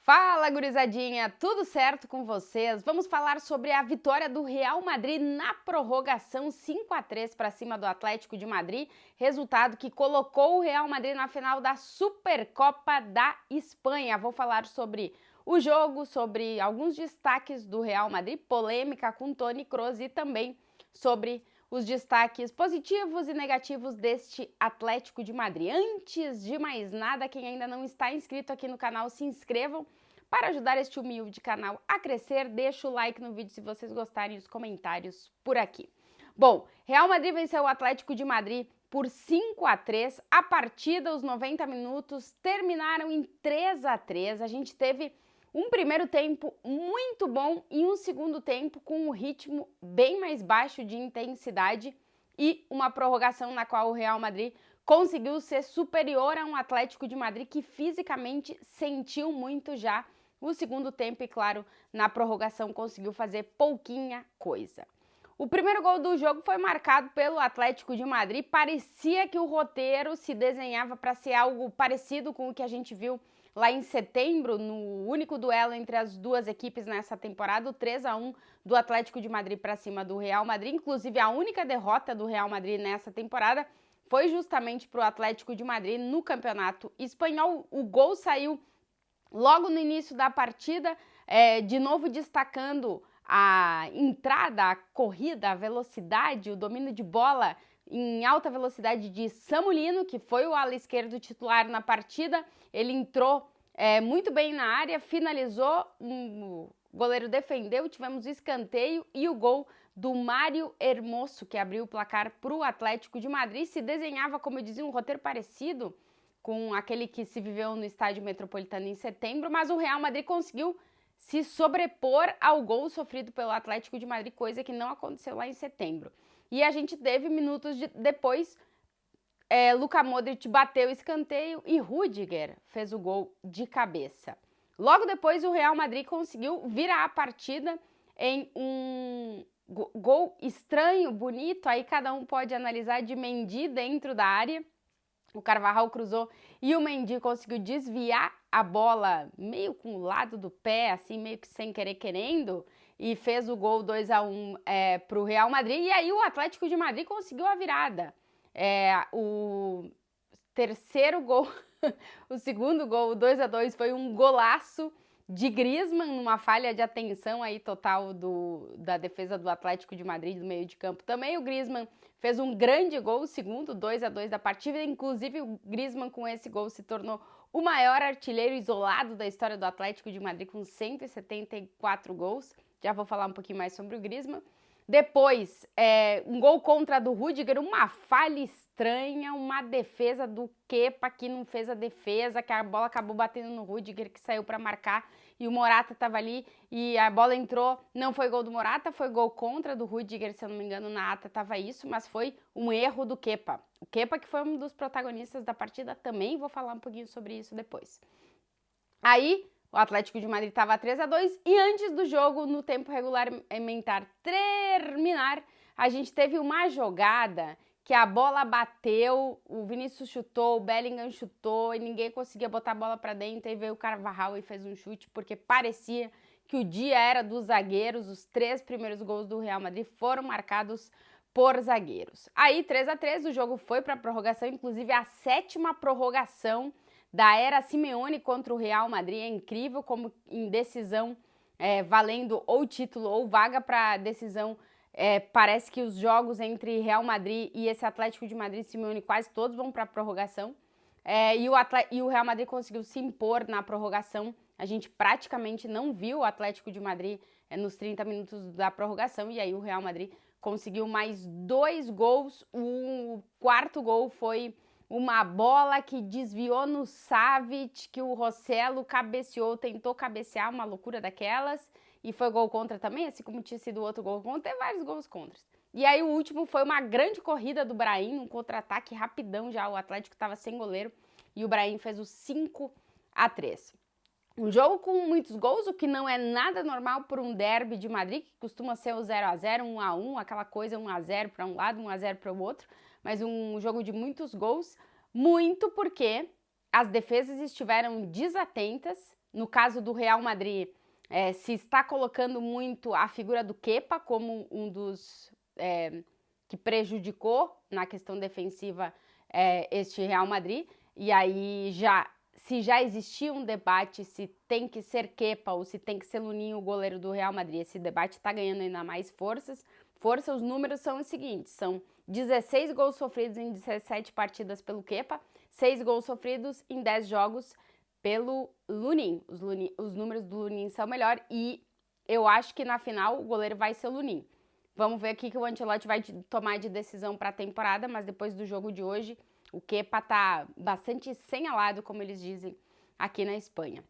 Fala, gurizadinha! Tudo certo com vocês? Vamos falar sobre a vitória do Real Madrid na prorrogação 5-3 para cima do Atlético de Madrid, resultado que colocou o Real Madrid na final da Supercopa da Espanha. Vou falar sobre o jogo, sobre alguns destaques do Real Madrid, polêmica com Toni Kroos e também sobre os destaques positivos e negativos deste Atlético de Madrid. Antes de mais nada, quem ainda não está inscrito aqui no canal, se inscrevam para ajudar este humilde canal a crescer. Deixa o like no vídeo se vocês gostarem e os comentários por aqui. Bom, Real Madrid venceu o Atlético de Madrid por 5-3. A partida, os 90 minutos, terminaram em 3-3. A gente teve um primeiro tempo muito bom e um segundo tempo com um ritmo bem mais baixo de intensidade e uma prorrogação na qual o Real Madrid conseguiu ser superior a um Atlético de Madrid que fisicamente sentiu muito já o segundo tempo e, claro, na prorrogação conseguiu fazer pouquinha coisa. O primeiro gol do jogo foi marcado pelo Atlético de Madrid. Parecia que o roteiro se desenhava para ser algo parecido com o que a gente viu lá em setembro, no único duelo entre as duas equipes nessa temporada, o 3-1 do Atlético de Madrid para cima do Real Madrid. Inclusive, a única derrota do Real Madrid nessa temporada foi justamente para o Atlético de Madrid no Campeonato Espanhol. O gol saiu logo no início da partida, de novo destacando a entrada, a corrida, a velocidade, o domínio de bola em alta velocidade de Samu Lino, que foi o ala esquerdo titular na partida. Ele entrou muito bem na área, finalizou, o goleiro defendeu, tivemos escanteio e o gol do Mário Hermoso, que abriu o placar para o Atlético de Madrid. Se desenhava, como eu dizia, um roteiro parecido com aquele que se viveu no Estádio Metropolitano em setembro, mas o Real Madrid conseguiu se sobrepor ao gol sofrido pelo Atlético de Madrid, coisa que não aconteceu lá em setembro. E a gente teve minutos depois, Luka Modric bateu o escanteio e Rüdiger fez o gol de cabeça. Logo depois, o Real Madrid conseguiu virar a partida em um gol estranho, bonito, aí cada um pode analisar, de Mendy dentro da área. O Carvajal cruzou e o Mendy conseguiu desviar a bola meio com o lado do pé, assim, meio que sem querer querendo, e fez o gol 2-1 para o Real Madrid. E aí o Atlético de Madrid conseguiu a virada. O terceiro gol, o segundo gol, o 2-2, foi um golaço de Griezmann, numa falha de atenção aí total da defesa do Atlético de Madrid, do meio de campo. Também o Griezmann fez um grande gol, o segundo, 2-2 da partida. Inclusive, o Griezmann, com esse gol, se tornou o maior artilheiro isolado da história do Atlético de Madrid, com 174 gols. Já vou falar um pouquinho mais sobre o Griezmann. Depois, um gol contra do Rüdiger, uma falha estranha, uma defesa do Kepa que não fez a defesa, que a bola acabou batendo no Rüdiger, que saiu para marcar, e o Morata estava ali e a bola entrou. Não foi gol do Morata, foi gol contra do Rüdiger, se eu não me engano, na ata estava isso, mas foi um erro do Kepa. O Kepa, que foi um dos protagonistas da partida, também vou falar um pouquinho sobre isso depois. Aí, o Atlético de Madrid estava 3-2 e antes do jogo, no tempo regulamentar terminar, a gente teve uma jogada que a bola bateu, o Vinícius chutou, o Bellingham chutou e ninguém conseguia botar a bola para dentro, e veio o Carvajal e fez um chute, porque parecia que o dia era dos zagueiros. Os 3 primeiros gols do Real Madrid foram marcados por zagueiros. Aí, 3-3, o jogo foi para a prorrogação, inclusive a 7ª prorrogação da era Simeone contra o Real Madrid. É incrível como em decisão, valendo ou título ou vaga para decisão, parece que os jogos entre Real Madrid e esse Atlético de Madrid Simeone quase todos vão para a prorrogação. E o Real Madrid conseguiu se impor na prorrogação. A gente praticamente não viu o Atlético de Madrid nos 30 minutos da prorrogação, e aí o Real Madrid conseguiu mais 2 gols. O 4º gol foi uma bola que desviou no Savic, que o Rossello cabeceou, tentou cabecear, uma loucura daquelas, e foi gol contra também, assim como tinha sido o outro gol contra, tem vários gols contras. E aí o último foi uma grande corrida do Brahim, um contra-ataque rapidão já, o Atlético estava sem goleiro, e o Brahim fez o 5-3. Um jogo com muitos gols, o que não é nada normal por um derby de Madrid, que costuma ser o 0-0, 1-1, aquela coisa 1-0 para um lado, 1-0 para o outro, mas um jogo de muitos gols, muito porque as defesas estiveram desatentas no caso do Real Madrid, se está colocando muito a figura do Kepa como um dos que prejudicou na questão defensiva este Real Madrid. E aí, se já existia um debate se tem que ser Kepa ou se tem que ser Lunin o goleiro do Real Madrid, esse debate está ganhando ainda mais força. Os números são os seguintes, são 16 gols sofridos em 17 partidas pelo Kepa, 6 gols sofridos em 10 jogos pelo Lunin. Os números do Lunin são melhor e eu acho que na final o goleiro vai ser o Lunin. Vamos ver aqui que o Ancelotti vai tomar de decisão para a temporada, mas depois do jogo de hoje, o Kepa tá bastante senhalado, como eles dizem aqui na Espanha.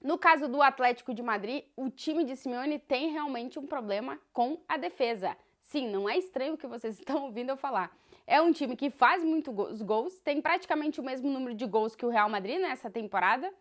No caso do Atlético de Madrid, o time de Simeone tem realmente um problema com a defesa. Sim, não é estranho o que vocês estão ouvindo eu falar. É um time que faz muitos gols, tem praticamente o mesmo número de gols que o Real Madrid nessa temporada,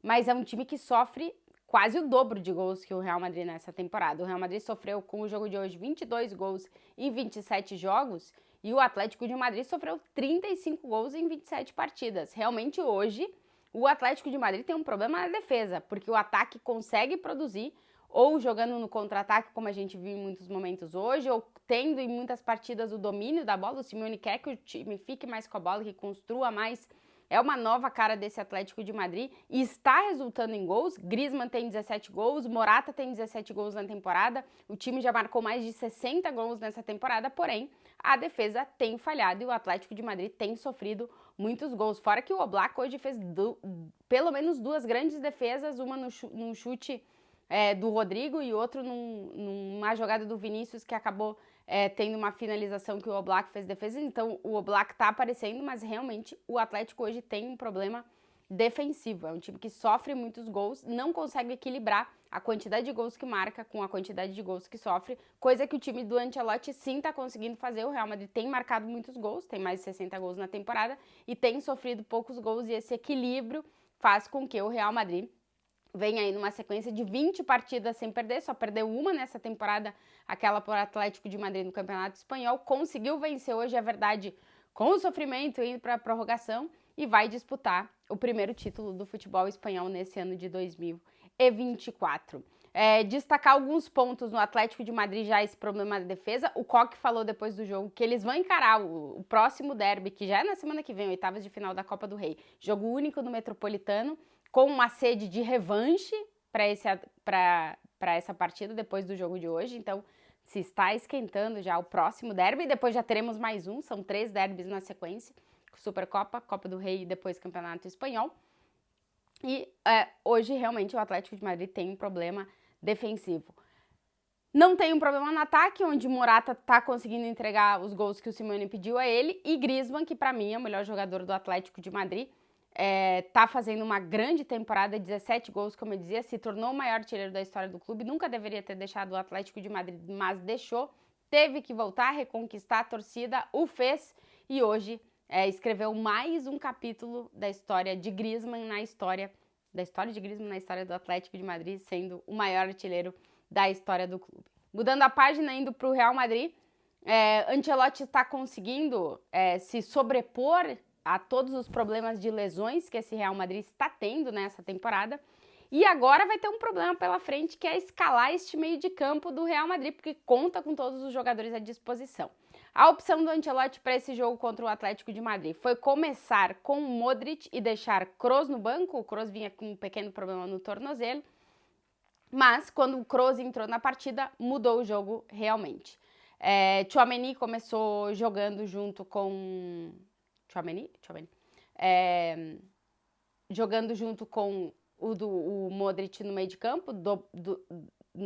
mas é um time que sofre quase o dobro de gols que o Real Madrid nessa temporada. O Real Madrid sofreu com o jogo de hoje 22 gols em 27 jogos e o Atlético de Madrid sofreu 35 gols em 27 partidas. Realmente hoje o Atlético de Madrid tem um problema na defesa, porque o ataque consegue produzir ou jogando no contra-ataque, como a gente viu em muitos momentos hoje, ou tendo em muitas partidas o domínio da bola. O Simeone quer que o time fique mais com a bola, que construa mais. É uma nova cara desse Atlético de Madrid e está resultando em gols. Griezmann tem 17 gols, Morata tem 17 gols na temporada. O time já marcou mais de 60 gols nessa temporada, porém a defesa tem falhado e o Atlético de Madrid tem sofrido muitos gols. Fora que o Oblak hoje fez pelo menos 2 grandes defesas, uma num chute do Rodrigo e outro numa jogada do Vinícius que acabou tendo uma finalização que o Oblak fez defesa. Então o Oblak tá aparecendo, mas realmente o Atlético hoje tem um problema defensivo. É um time que sofre muitos gols, não consegue equilibrar a quantidade de gols que marca com a quantidade de gols que sofre, coisa que o time do Ancelotti sim tá conseguindo fazer. O Real Madrid tem marcado muitos gols, tem mais de 60 gols na temporada e tem sofrido poucos gols, e esse equilíbrio faz com que o Real Madrid vem aí numa sequência de 20 partidas sem perder, só perdeu uma nessa temporada, aquela por Atlético de Madrid no Campeonato Espanhol. Conseguiu vencer hoje, é verdade, com o sofrimento, indo para a prorrogação, e vai disputar o primeiro título do futebol espanhol nesse ano de 2024. Destacar alguns pontos no Atlético de Madrid, já esse problema da defesa. O Koch falou depois do jogo que eles vão encarar o próximo derby, que já é na semana que vem, oitavas de final da Copa do Rei, jogo único no Metropolitano, com uma sede de revanche para essa partida depois do jogo de hoje. Então, se está esquentando já o próximo derby, depois já teremos mais um, são 3 derbys na sequência, Supercopa, Copa do Rei e depois Campeonato Espanhol. E hoje, realmente, o Atlético de Madrid tem um problema defensivo. Não tem um problema no ataque, onde Morata está conseguindo entregar os gols que o Simeone pediu a ele, e Griezmann, que para mim é o melhor jogador do Atlético de Madrid, tá fazendo uma grande temporada, 17 gols, como eu dizia, se tornou o maior artilheiro da história do clube. Nunca deveria ter deixado o Atlético de Madrid, mas deixou, teve que voltar, reconquistar a torcida, o fez, e hoje escreveu mais um capítulo da história de Griezmann na história do Atlético de Madrid, sendo o maior artilheiro da história do clube. Mudando a página, indo para o Real Madrid, Ancelotti está conseguindo se sobrepor a todos os problemas de lesões que esse Real Madrid está tendo nessa temporada. E agora vai ter um problema pela frente, que é escalar este meio de campo do Real Madrid, porque conta com todos os jogadores à disposição. A opção do Ancelotti para esse jogo contra o Atlético de Madrid foi começar com o Modric e deixar Kroos no banco. O Kroos vinha com um pequeno problema no tornozelo, mas quando o Kroos entrou na partida, mudou o jogo realmente. Tchouaméni começou jogando junto com... jogando junto com o Modric no meio de campo,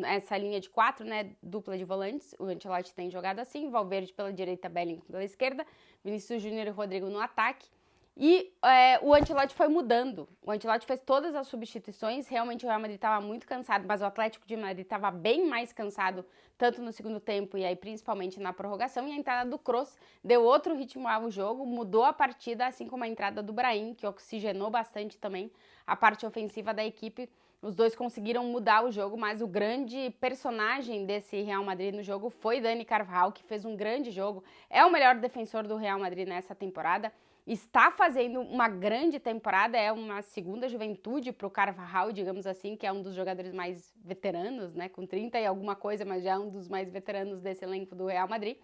essa linha de 4, né, dupla de volantes. O Ancelotti tem jogado assim, Valverde pela direita, Bellingham pela esquerda, Vinícius Júnior e Rodrigo no ataque. E o Ancelotti foi mudando, o Ancelotti fez todas as substituições. Realmente o Real Madrid estava muito cansado, mas o Atlético de Madrid estava bem mais cansado, tanto no segundo tempo e aí principalmente na prorrogação. E a entrada do Kroos deu outro ritmo ao jogo, mudou a partida, assim como a entrada do Brahim, que oxigenou bastante também a parte ofensiva da equipe. Os dois conseguiram mudar o jogo, mas o grande personagem desse Real Madrid no jogo foi Dani Carvajal, que fez um grande jogo, é o melhor defensor do Real Madrid nessa temporada. está fazendo uma grande temporada, é uma segunda juventude para o Carvajal, digamos assim, que é um dos jogadores mais veteranos, né, com 30 e alguma coisa, mas já é um dos mais veteranos desse elenco do Real Madrid.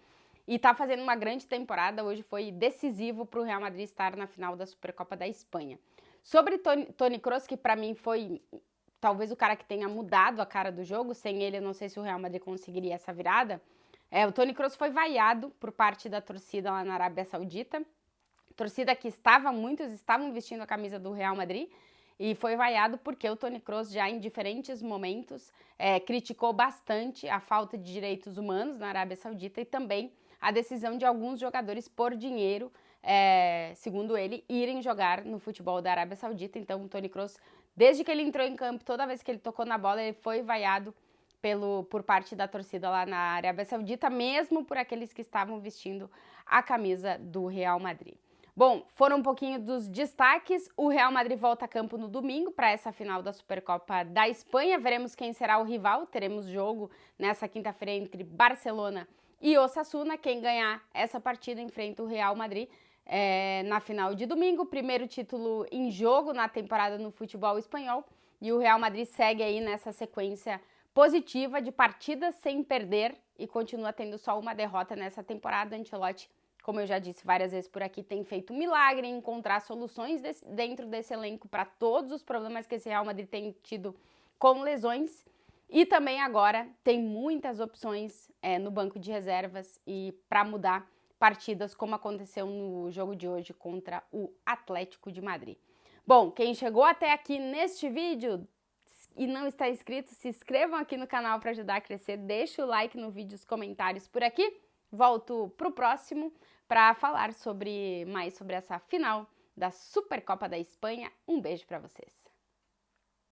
E está fazendo uma grande temporada, hoje foi decisivo para o Real Madrid estar na final da Supercopa da Espanha. Sobre Toni Kroos, que para mim foi talvez o cara que tenha mudado a cara do jogo, sem ele eu não sei se o Real Madrid conseguiria essa virada. O Toni Kroos foi vaiado por parte da torcida lá na Arábia Saudita, torcida que muitos estavam vestindo a camisa do Real Madrid, e foi vaiado porque o Toni Kroos já em diferentes momentos criticou bastante a falta de direitos humanos na Arábia Saudita e também a decisão de alguns jogadores por dinheiro, segundo ele, irem jogar no futebol da Arábia Saudita. Então o Toni Kroos, desde que ele entrou em campo, toda vez que ele tocou na bola, ele foi vaiado por parte da torcida lá na Arábia Saudita, mesmo por aqueles que estavam vestindo a camisa do Real Madrid. Bom, foram um pouquinho dos destaques. O Real Madrid volta a campo no domingo para essa final da Supercopa da Espanha. Veremos quem será o rival. Teremos jogo nessa quinta-feira entre Barcelona e Osasuna. Quem ganhar essa partida enfrenta o Real Madrid na final de domingo. Primeiro título em jogo na temporada no futebol espanhol. E o Real Madrid segue aí nessa sequência positiva de partidas sem perder e continua tendo só uma derrota nessa temporada. Ancelotti, como eu já disse várias vezes por aqui, tem feito um milagre em encontrar soluções dentro desse elenco para todos os problemas que esse Real Madrid tem tido com lesões. E também agora tem muitas opções no banco de reservas e para mudar partidas, como aconteceu no jogo de hoje contra o Atlético de Madrid. Bom, quem chegou até aqui neste vídeo e não está inscrito, se inscrevam aqui no canal para ajudar a crescer, deixa o like no vídeo, os comentários por aqui. Volto pro próximo para falar mais sobre essa final da Supercopa da Espanha. Um beijo para vocês.